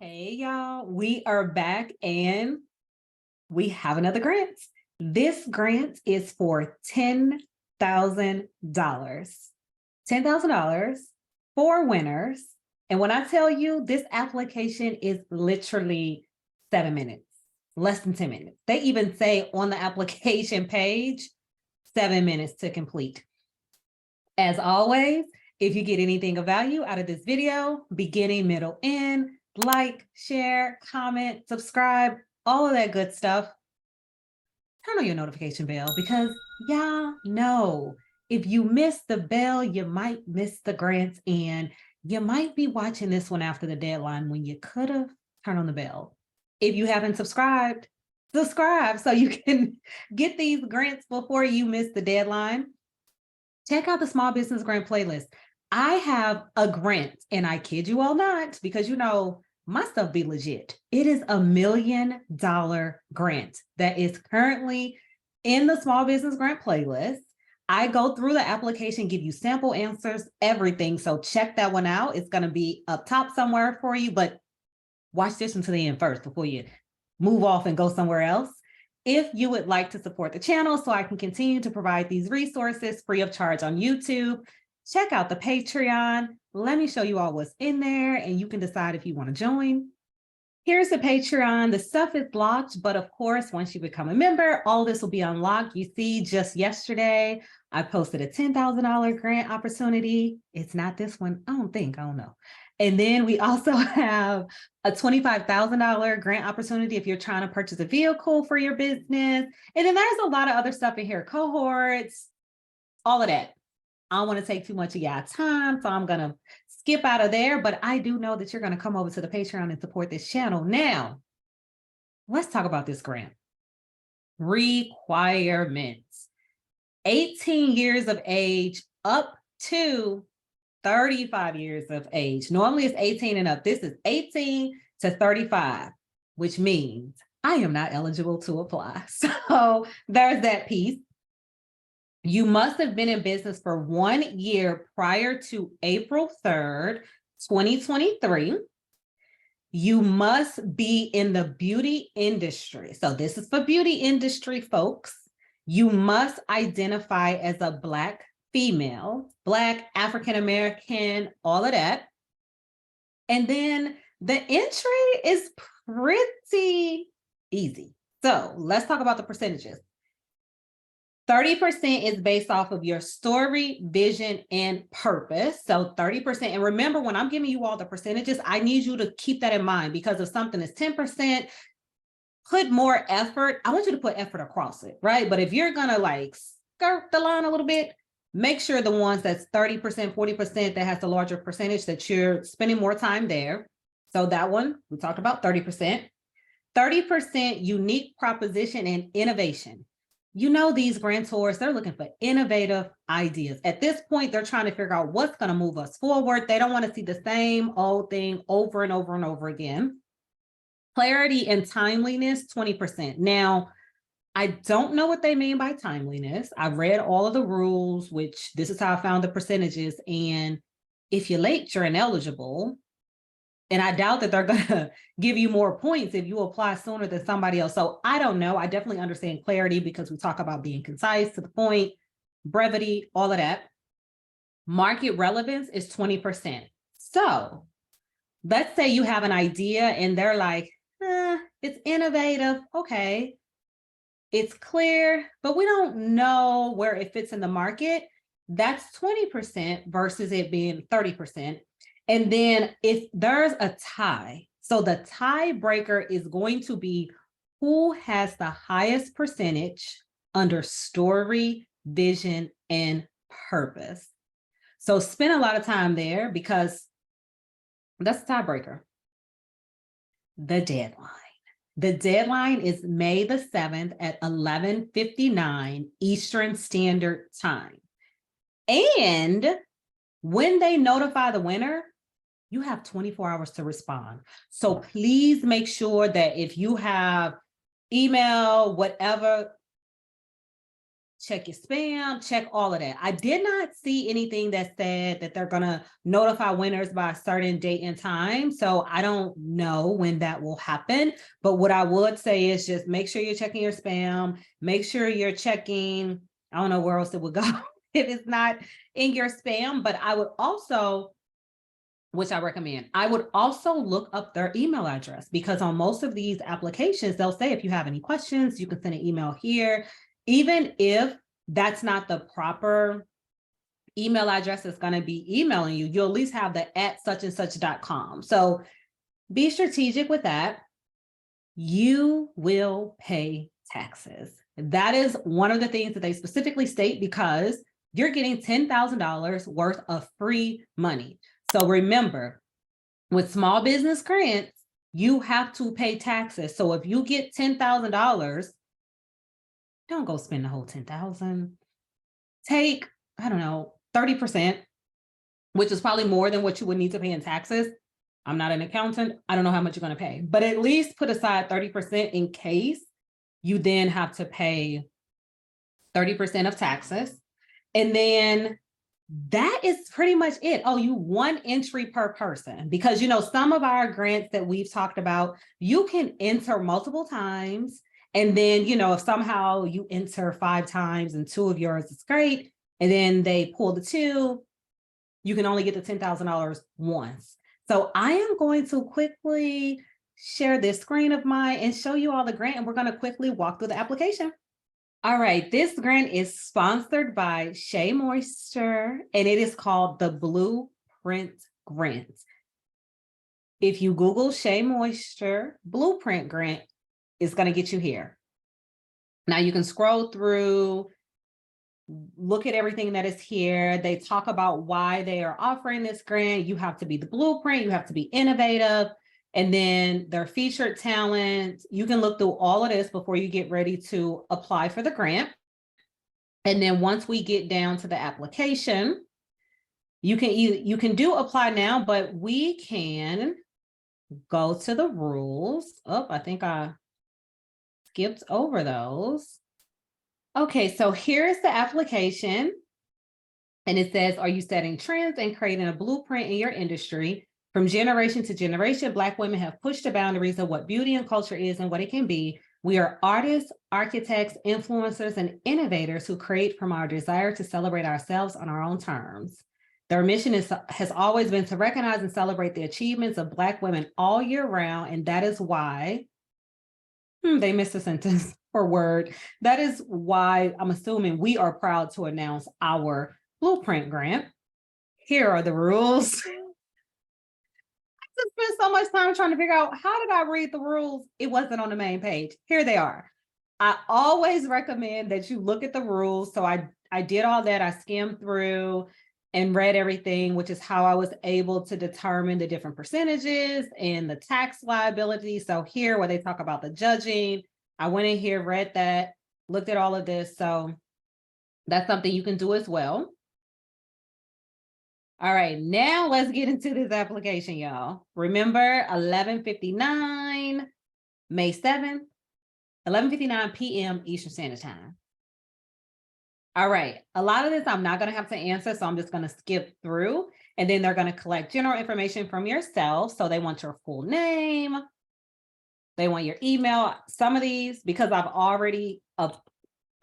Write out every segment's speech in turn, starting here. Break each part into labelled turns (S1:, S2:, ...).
S1: Hey y'all, we are back and we have another grant. This grant is for $10,000. $10,000 for winners. And when I tell you this application is literally 7 minutes, less than 10 minutes. They even say on the application page, 7 minutes to complete. As always, if you get anything of value out of this video, beginning, middle, end, like, share, comment, subscribe, all of that good stuff. Turn on your notification bell because y'all know if you miss the bell, you might miss the grants and you might be watching this one after the deadline when you could have turned on the bell. If you haven't subscribed, subscribe so you can get these grants before you miss the deadline. Check out the small business grant playlist. I have a grant, and I kid you all not, because you know, my stuff be legit. It is $1 million grant that is currently in the small business grant playlist. I go through the application, give you sample answers, everything. So check that one out. It's going to be up top somewhere for you, but watch this until the end first before you move off and go somewhere else. If you would like to support the channel so I can continue to provide these resources free of charge on YouTube, check out the Patreon. Let me show you all what's in there and you can decide if you want to join. Here's the Patreon. The stuff is locked, but of course, once you become a member, all this will be unlocked. You see, just yesterday, I posted a $10,000 grant opportunity. It's not this one. I don't know. And then we also have a $25,000 grant opportunity if you're trying to purchase a vehicle for your business. And then there's a lot of other stuff in here, cohorts, all of that. I don't want to take too much of y'all time, so I'm going to skip out of there, but I do know that you're going to come over to the Patreon and support this channel. Now, let's talk about this grant. Requirements. 18 years of age up to 35 years of age. Normally it's 18 and up. This is 18 to 35, which means I am not eligible to apply. So there's that piece. You must have been in business for 1 year prior to April 3rd, 2023. You must be in the beauty industry. So this is for beauty industry folks. You must identify as a Black female, Black, African-American, all of that. And then the entry is pretty easy. So let's talk about the percentages. 30% is based off of your story, vision, and purpose. So 30%. And remember, when I'm giving you all the percentages, I need you to keep that in mind because if something is 10%, put more effort. I want you to put effort across it, right? But if you're going to like skirt the line a little bit, make sure the ones that's 30%, 40% that has the larger percentage that you're spending more time there. So that one, we talked about 30%. 30% unique proposition and innovation. You know, these grantors, they're looking for innovative ideas. At this point, they're trying to figure out what's going to move us forward. They don't want to see the same old thing over and over and over again. Clarity and timeliness, 20%. Now, I don't know what they mean by timeliness. I've read all of the rules, which this is how I found the percentages. And if you're late, you're ineligible. And I doubt that they're going to give you more points if you apply sooner than somebody else. So I don't know. I definitely understand clarity because we talk about being concise, to the point, brevity, all of that. Market relevance is 20%. So let's say you have an idea and they're like, it's innovative. Okay. It's clear, but we don't know where it fits in the market. That's 20% versus it being 30%. And then if there's a tie, so the tiebreaker is going to be who has the highest percentage under story, vision, and purpose. So spend a lot of time there because that's the tiebreaker. The deadline. The deadline is May the 7th at 11:59 Eastern Standard Time. And when they notify the winner, you have 24 hours to respond. So please make sure that if you have email, whatever, check your spam, check all of that. I did not see anything that said that they're going to notify winners by a certain date and time. So I don't know when that will happen. But what I would say is just make sure you're checking your spam, make sure you're checking, I don't know where else it would go if it's not in your spam. But I would also, which I recommend, I would also look up their email address, because on most of these applications, they'll say, if you have any questions, you can send an email here. Even if that's not the proper email address that's going to be emailing you, you'll at least have the @suchandsuch.com. So be strategic with that. You will pay taxes. That is one of the things that they specifically state, because you're getting $10,000 worth of free money. So remember, with small business grants, you have to pay taxes. So if you get $10,000, don't go spend the whole 10,000. Take, I don't know, 30%, which is probably more than what you would need to pay in taxes. I'm not an accountant. I don't know how much you're going to pay, but at least put aside 30% in case you then have to pay 30% of taxes. And then that is pretty much it. Oh, you one entry per person, because, you know, some of our grants that we've talked about, you can enter multiple times. And then, you know, if somehow you enter 5 times and 2 of yours is great, and then they pull the 2, you can only get the $10,000 once. So I am going to quickly share this screen of mine and show you all the grant, and we're going to quickly walk through the application. All right, this grant is sponsored by Shea Moisture, and it is called the Blueprint Grant. If you Google Shea Moisture Blueprint Grant, it's going to get you here. Now you can scroll through, look at everything that is here. They talk about why they are offering this grant. You have to be the blueprint, you have to be innovative, and then their featured talent. You can look through all of this before you get ready to apply for the grant. And then once we get down to the application, you can do apply now, but we can go to the rules. Oh, I think I skipped over those. Okay, so here's the application. And it says, are you setting trends and creating a blueprint in your industry? From generation to generation, Black women have pushed the boundaries of what beauty and culture is and what it can be. We are artists, architects, influencers, and innovators who create from our desire to celebrate ourselves on our own terms. Their mission has always been to recognize and celebrate the achievements of Black women all year round, and that is why, they missed a sentence or word. That is why I'm assuming we are proud to announce our Blueprint Grant. Here are the rules. I spent so much time trying to figure out, how did I read the rules? It wasn't on the main page. Here they are. I always recommend that you look at the rules. So I did all that. I skimmed through and read everything, which is how I was able to determine the different percentages and the tax liability. So here, where they talk about the judging, I went in here, read that, looked at all of this. So that's something you can do as well. All right, now let's get into this application, y'all. Remember, 11:59, May 7th, 11:59 p.m. Eastern Standard Time. All right, a lot of this I'm not going to have to answer, so I'm just going to skip through, and then they're going to collect general information from yourself. So they want your full name, they want your email. Some of these, because I've already, I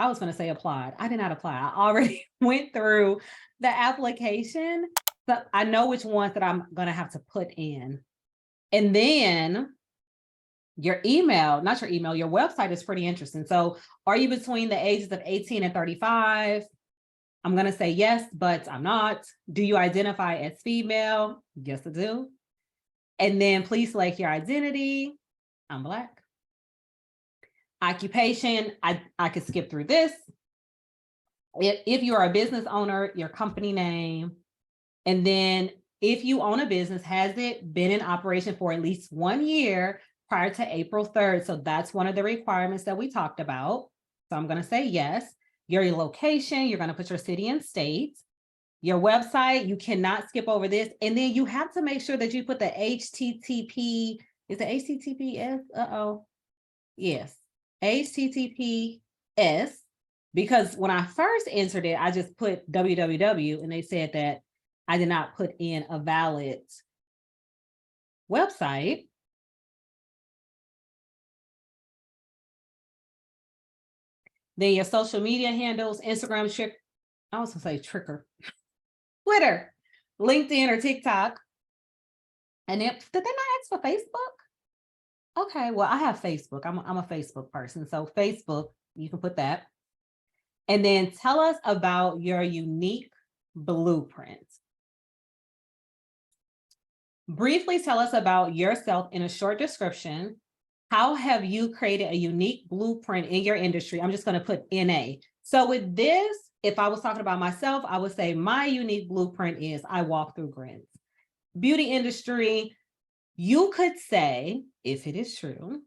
S1: was going to say applied. I did not apply. I already went through the application, so I know which ones that I'm going to have to put in. And then your email, not your email, your website is pretty interesting. So are you between the ages of 18 and 35? I'm going to say yes, but I'm not. Do you identify as female? Yes, I do. And then please select your identity. I'm Black. Occupation, I could skip through this. If you are a business owner, your company name. And then if you own a business, has it been in operation for at least 1 year prior to April 3rd? So that's one of the requirements that we talked about. So I'm going to say yes. Your location, you're going to put your city and state. Your website, you cannot skip over this. And then you have to make sure that you put the HTTP, is it HTTPS? Yes. HTTPS Because when I first entered it, I just put www and they said that I did not put in a valid website. Then your social media handles, Instagram, I was gonna say Tricker, Twitter, LinkedIn, or TikTok. And then did they not ask for Facebook? Okay, well, I have Facebook. I'm a Facebook person. So Facebook, you can put that. And then tell us about your unique blueprint. Briefly tell us about yourself in a short description. How have you created a unique blueprint in your industry? I'm just going to put NA. So with this, if I was talking about myself, I would say my unique blueprint is I walk through grants. Beauty industry, you could say, if it is true,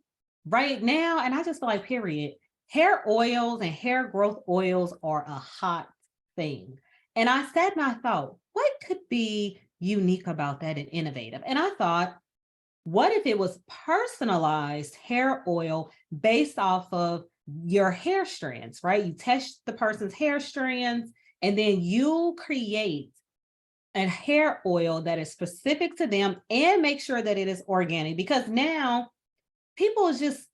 S1: right now, and I just feel like, period, hair oils and hair growth oils are a hot thing. And I said, and I thought, what could be unique about that and innovative? And I thought, what if it was personalized hair oil based off of your hair strands, right? You test the person's hair strands, and then you create a hair oil that is specific to them and make sure that it is organic, because now people is just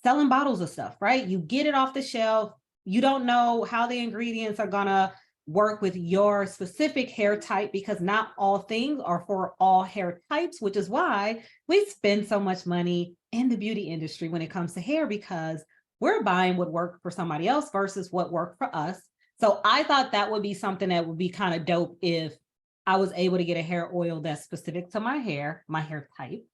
S1: selling bottles of stuff, right? You get it off the shelf. You don't know how the ingredients are gonna work with your specific hair type, because not all things are for all hair types, which is why we spend so much money in the beauty industry when it comes to hair, because we're buying what worked for somebody else versus what worked for us. So I thought that would be something that would be kind of dope if I was able to get a hair oil that's specific to my hair type.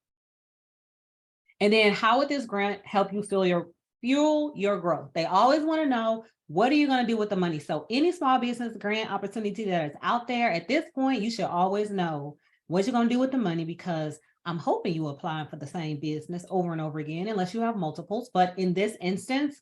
S1: And then how would this grant help you fuel your growth? They always want to know, what are you going to do with the money? So any small business grant opportunity that is out there at this point, you should always know what you're going to do with the money, because I'm hoping you applying for the same business over and over again, unless you have multiples. But in this instance,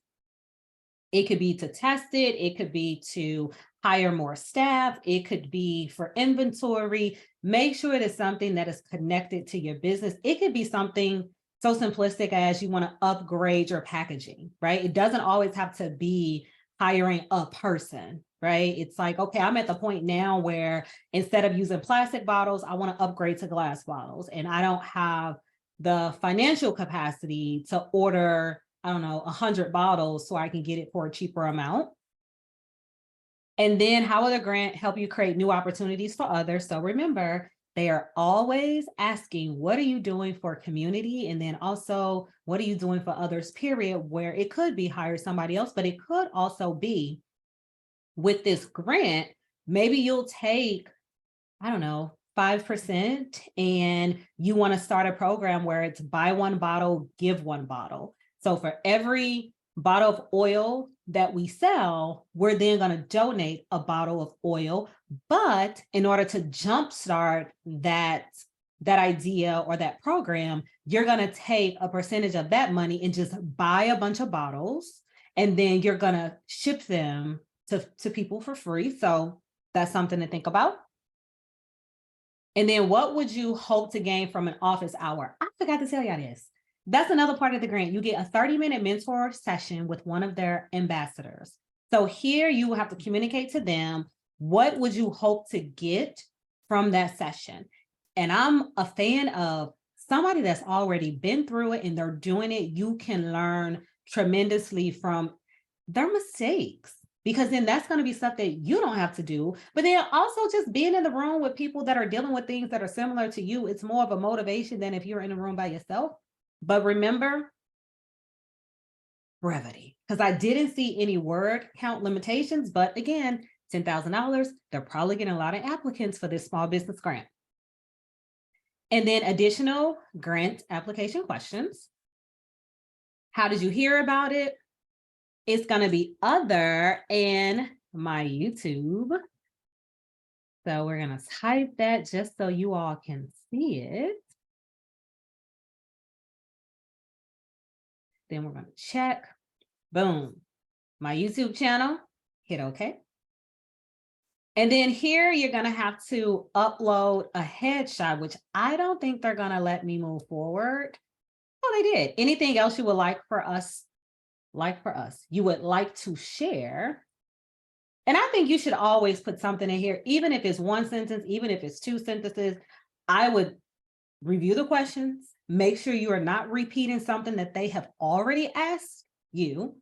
S1: it could be to test it. It could be to hire more staff. It could be for inventory. Make sure it is something that is connected to your business. It could be something so simplistic as you want to upgrade your packaging, right? It doesn't always have to be hiring a person, right? It's like, okay, I'm at the point now where instead of using plastic bottles, I want to upgrade to glass bottles, and I don't have the financial capacity to order, I don't know, 100 bottles so I can get it for a cheaper amount. And then how will the grant help you create new opportunities for others? So remember, they are always asking, what are you doing for community? And then also, what are you doing for others, period, where it could be hire somebody else, but it could also be with this grant, maybe you'll take, I don't know, 5%, and you want to start a program where it's buy one bottle, give one bottle. So for every bottle of oil that we sell, we're then going to donate a bottle of oil. But in order to jumpstart that idea or that program, you're going to take a percentage of that money and just buy a bunch of bottles, and then you're going to ship them to people for free. So that's something to think about. And then what would you hope to gain from an office hour? I forgot to tell y'all this. That's another part of the grant. You get a 30-minute mentor session with one of their ambassadors. So here you will have to communicate to them, what would you hope to get from that session? And I'm a fan of somebody that's already been through it and they're doing it. You can learn tremendously from their mistakes, because then that's going to be stuff that you don't have to do. But then also just being in the room with people that are dealing with things that are similar to you, it's more of a motivation than if you're in a room by yourself. But remember, brevity, because I didn't see any word count limitations. But again, $10,000, they're probably getting a lot of applicants for this small business grant. And then additional grant application questions. How did you hear about it? It's going to be other and my YouTube. So we're going to type that just so you all can see it. Then we're going to check. Boom. My YouTube channel. Hit OK. And then here you're going to have to upload a headshot, which I don't think they're going to let me move forward. Oh, they did. Anything else you would like for us? You would like to share? And I think you should always put something in here, even if it's one sentence, even if it's two sentences. I would review the questions, make sure you are not repeating something that they have already asked you,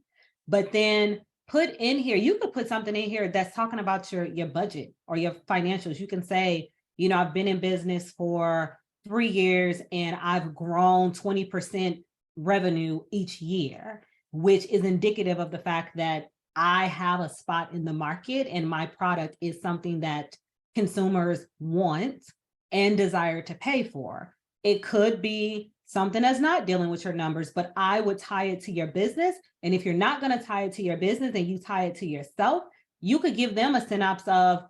S1: but then put in here, you could put something in here that's talking about your budget or your financials. You can say, you know, I've been in business for 3 years and I've grown 20% revenue each year, which is indicative of the fact that I have a spot in the market and my product is something that consumers want and desire to pay for. It could be something that's not dealing with your numbers, but I would tie it to your business. And if you're not going to tie it to your business and you tie it to yourself, you could give them a synopsis of,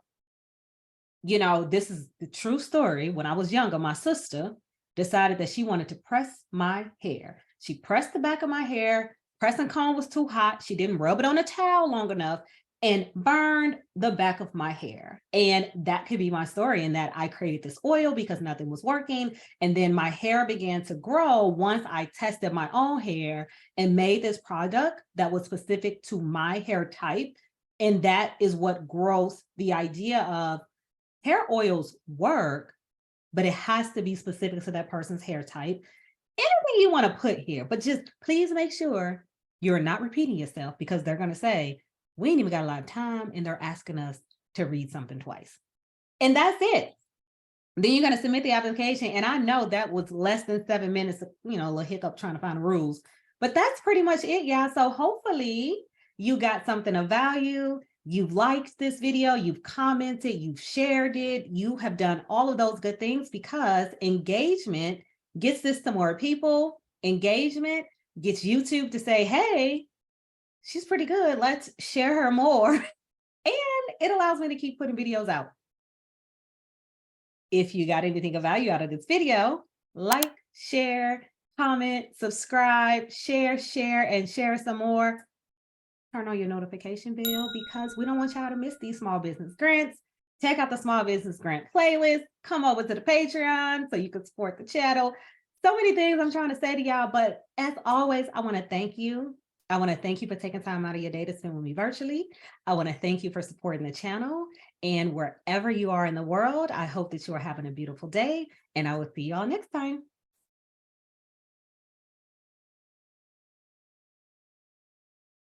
S1: you know, this is the true story. When I was younger, my sister decided that she wanted to press my hair. She pressed the back of my hair. Pressing comb was too hot. She didn't rub it on a towel long enough and burned the back of my hair. And that could be my story, in that I created this oil because nothing was working. And then my hair began to grow once I tested my own hair and made this product that was specific to my hair type. And that is what grows the idea of hair oils work, but it has to be specific to that person's hair type. Anything you want to put here, but just please make sure you're not repeating yourself, because they're going to say, we ain't even got a lot of time, and they're asking us to read something twice. And that's it. Then you're going to submit the application. And I know that was less than 7 minutes, you know, a little hiccup trying to find the rules, but that's pretty much it, y'all. So hopefully you got something of value. You've liked this video, you've commented, you've shared it. You have done all of those good things, because engagement gets this to more people. Engagement gets YouTube to say, hey, she's pretty good, let's share her more. And it allows me to keep putting videos out. If you got anything of value out of this video, like, share, comment, subscribe, share, and share some more. Turn on your notification bell, because we don't want y'all to miss these small business grants. Check out the small business grant playlist. Come over to the Patreon so you can support the channel. So many things I'm trying to say to y'all, but as always, I want to thank you. I want to thank you for taking time out of your day to spend with me virtually. I want to thank you for supporting the channel. And wherever you are in the world, I hope that you are having a beautiful day, and I will see y'all next time.